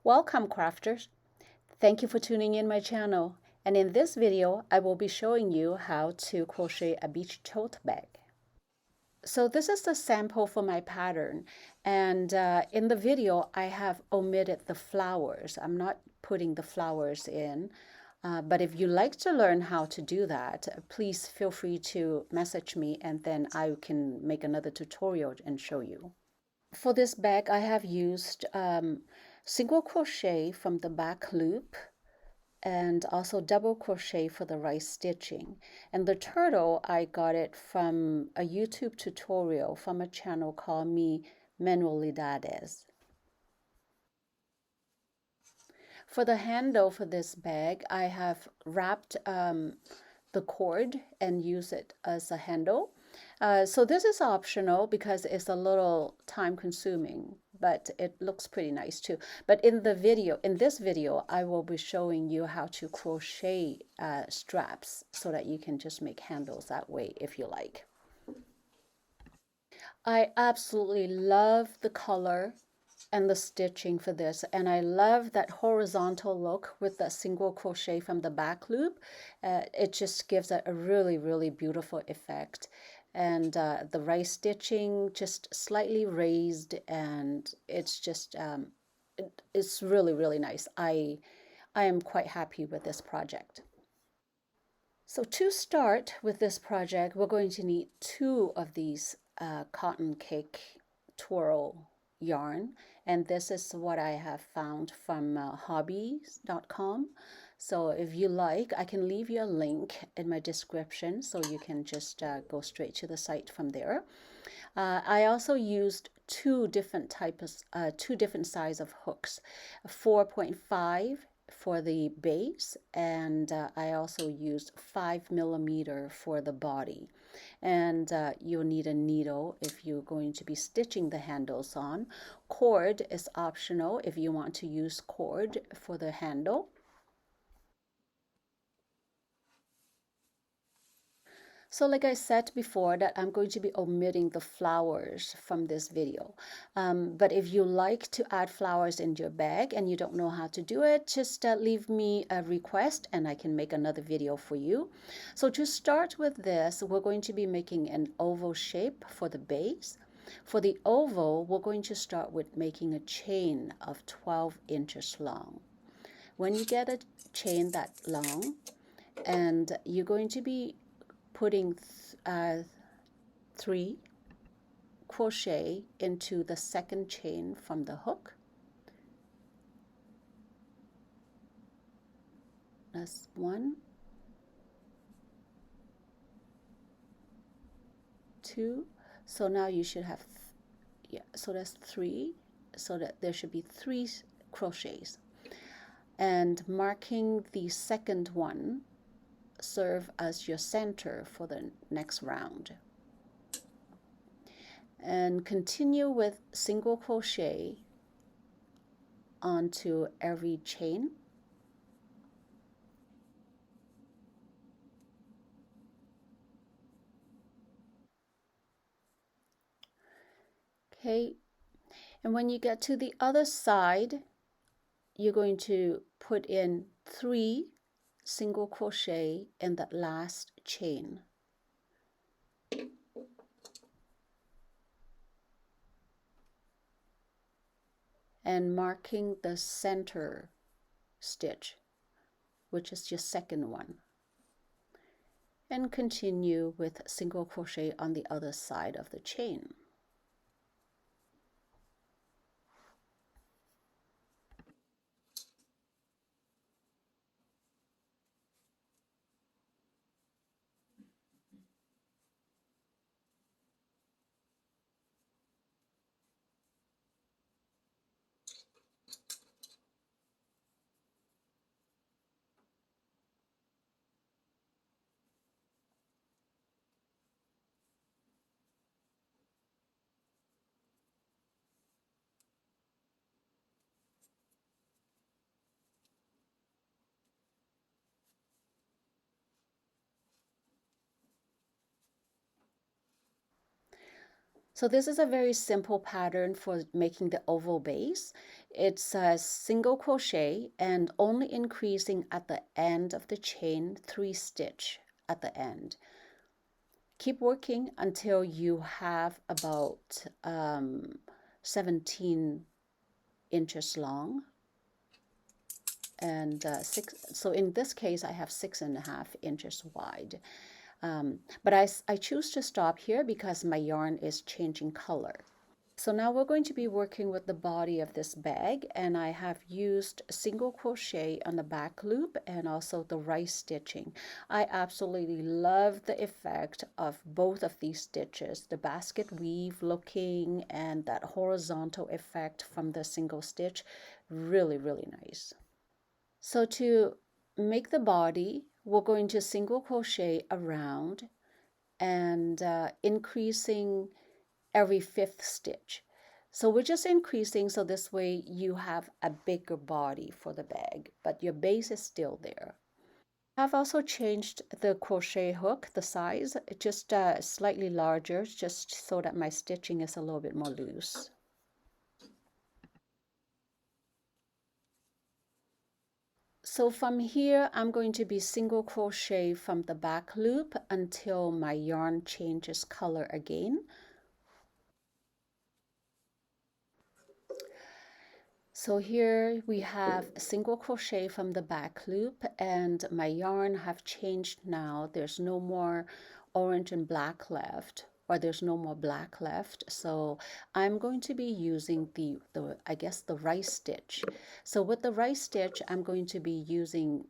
Welcome, crafters! Thank you for tuning in my channel. And in this video, I will be showing you how to crochet a beach tote bag. So this is the sample for my pattern. And in the video, I have omitted the flowers. I'm not putting the flowers in. But if you like to learn how to do that, please feel free to message me and then I can make another tutorial and show you. For this bag, I have used single crochet from the back loop and also double crochet for the right stitching. And the turtle, I got it from a YouTube tutorial from a channel called Me Manualidades. For the handle for this bag, I have wrapped the cord and use it as a handle. So this is optional because it's a little time consuming, but it looks pretty nice too. But in this video, I will be showing you how to crochet straps so that you can just make handles that way if you like. I absolutely love the color and the stitching for this, and I love that horizontal look with the single crochet from the back loop. It just gives it a really beautiful effect, and the right stitching just slightly raised, and it's just it's really nice. I am quite happy with this project. So to start with this project, we're going to need 2 of these cotton cake twirl yarn, and this is what I have found from hobbies.com. So if you like, I can leave you a link in my description so you can just go straight to the site from there. I also used 2 different size of hooks, 4.5 for the base, and I also used 5mm for the body. And you'll need a needle if you're going to be stitching the handles on. Cord is optional if you want to use cord for the handle. So like I said before, that I'm going to be omitting the flowers from this video. But if you like to add flowers in your bag and you don't know how to do it, just leave me a request and I can make another video for you. So to start with this, we're going to be making an oval shape for the base. For the oval, we're going to start with making a chain of 12 inches long. When you get a chain that long, and you're going to be putting 3 crochet into the second chain from the hook. That's 1, 2. So now you should have so that's 3, so that there should be 3 crochets, and marking the second one serve as your center for the next round. And continue with single crochet onto every chain. Okay, and when you get to the other side, you're going to put in 3 single crochet in that last chain. And marking the center stitch, which is your second one. And continue with single crochet on the other side of the chain. So this is a very simple pattern for making the oval base. It's a single crochet and only increasing at the end of the chain, 3 stitch at the end. Keep working until you have about 17 inches long and so in this case I have 6.5 inches wide. But I choose to stop here because my yarn is changing color. So now we're going to be working with the body of this bag, and I have used single crochet on the back loop and also the rice stitching. I absolutely love the effect of both of these stitches, the basket weave looking and that horizontal effect from the single stitch. Really, really nice. So to make the body, we're going to single crochet around and increasing every 5th stitch. So we're just increasing so this way you have a bigger body for the bag, but your base is still there. I've also changed the crochet hook, the size, just slightly larger, just so that my stitching is a little bit more loose. So from here, I'm going to be single crochet from the back loop until my yarn changes color again. So here we have a single crochet from the back loop, and my yarn have changed now. There's no more orange and black left, or there's no more black left. So I'm going to be using the I guess the rice stitch. So with the rice stitch, I'm going to be using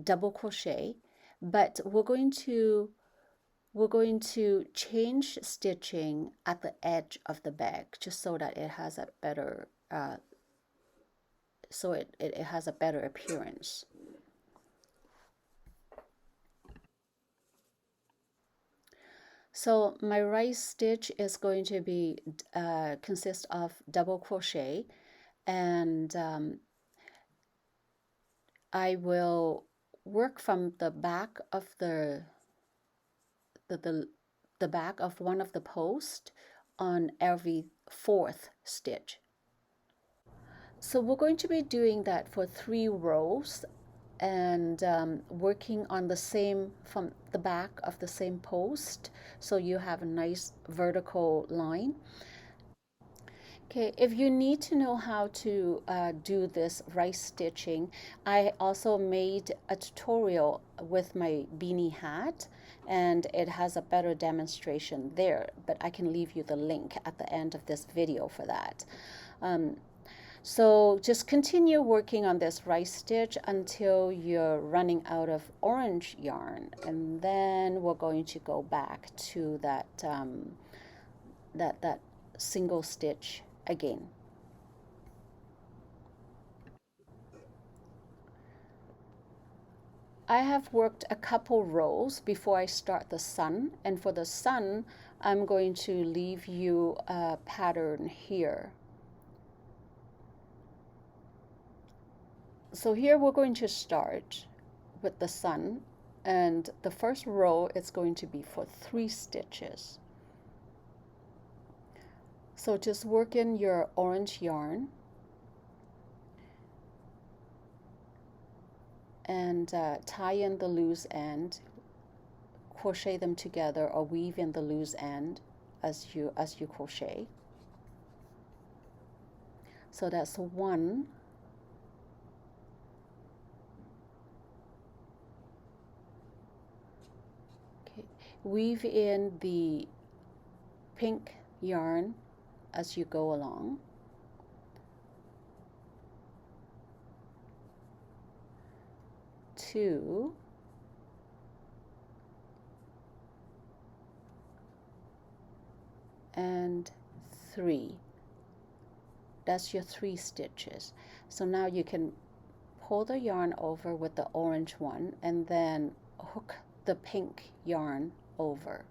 double crochet, but we're going to change stitching at the edge of the bag just so that it has a better it has a better appearance. So my rice stitch is going to be consist of double crochet, and I will work from the back of the, the back of one of the posts on every 4th stitch. So we're going to be doing that for 3 rows and working on the same from the back of the same post, so you have a nice vertical line. Okay, if you need to know how to do this rice stitching, I also made a tutorial with my beanie hat, and it has a better demonstration there, but I can leave you the link at the end of this video for that. So just continue working on this rice stitch until you're running out of orange yarn, and then we're going to go back to that that single stitch again. I have worked a couple rows before I start the sun, and for the sun I'm going to leave you a pattern here. So here we're going to start with the sun, and the first row is going to be for 3 stitches. So just work in your orange yarn and tie in the loose end, crochet them together or weave in the loose end as you crochet. So that's 1. Okay. Weave in the pink yarn as you go along. 2, and 3. That's your 3 stitches. So now you can pull the yarn over with the orange one and then hook the pink yarn over.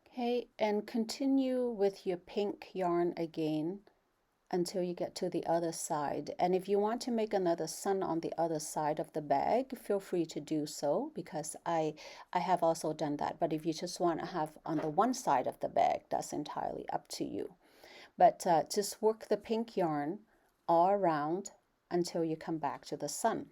Okay, and continue with your pink yarn again until you get to the other side. And if you want to make another sun on the other side of the bag, feel free to do so, because I have also done that. But if you just want to have on the one side of the bag, that's entirely up to you. But just work the pink yarn all around until you come back to the sun.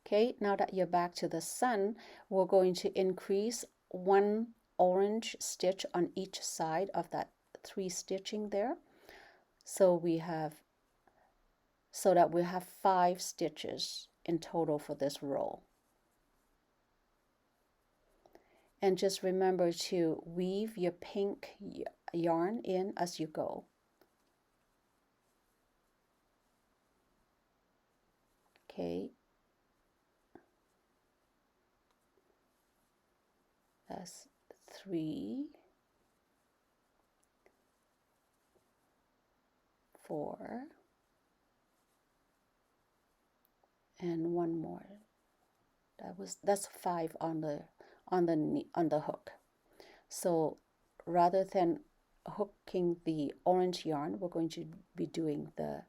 Okay, now that you're back to the sun, we're going to increase one orange stitch on each side of that 3 stitching there. So that we have 5 stitches in total for this row. And just remember to weave your pink yarn in as you go. Okay. That's 3, 4, and one more. That's 5 on the hook. So rather than hooking the orange yarn, we're going to be doing the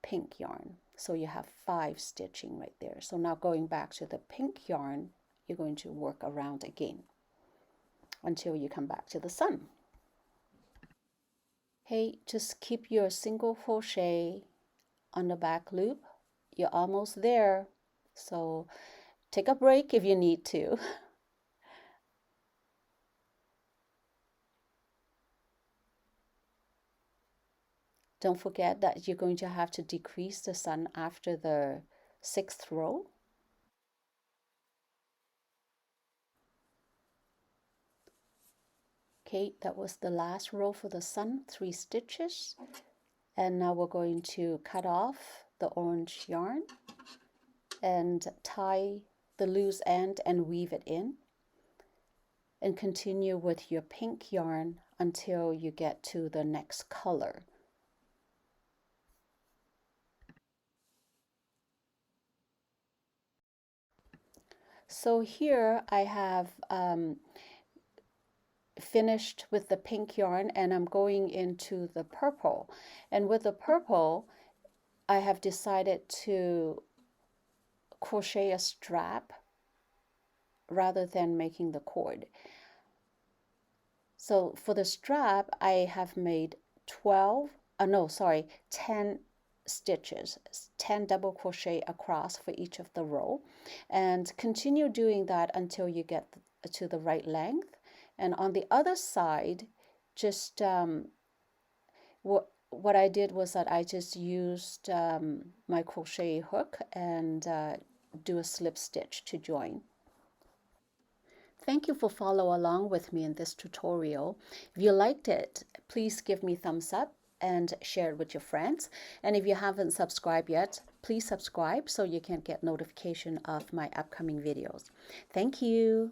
pink yarn. So you have 5 stitching right there. So now going back to the pink yarn, you're going to work around again until you come back to the sun. Hey, just keep your single crochet on the back loop. You're almost there, so take a break if you need to. Don't forget that you're going to have to decrease the sun after the 6th row. Okay, that was the last row for the sun, 3 stitches. And now we're going to cut off the orange yarn and tie the loose end and weave it in. And continue with your pink yarn until you get to the next color. So here I have finished with the pink yarn, and I'm going into the purple. And with the purple, I have decided to crochet a strap rather than making the cord. So for the strap, I have made 10 stitches, 10 double crochet across for each of the row, and continue doing that until you get to the right length. And on the other side, just what I did was that I just used my crochet hook and do a slip stitch to join. Thank you for following along with me in this tutorial. If you liked it, please give me a thumbs up and share it with your friends. And if you haven't subscribed yet, please subscribe so you can get notification of my upcoming videos. Thank you.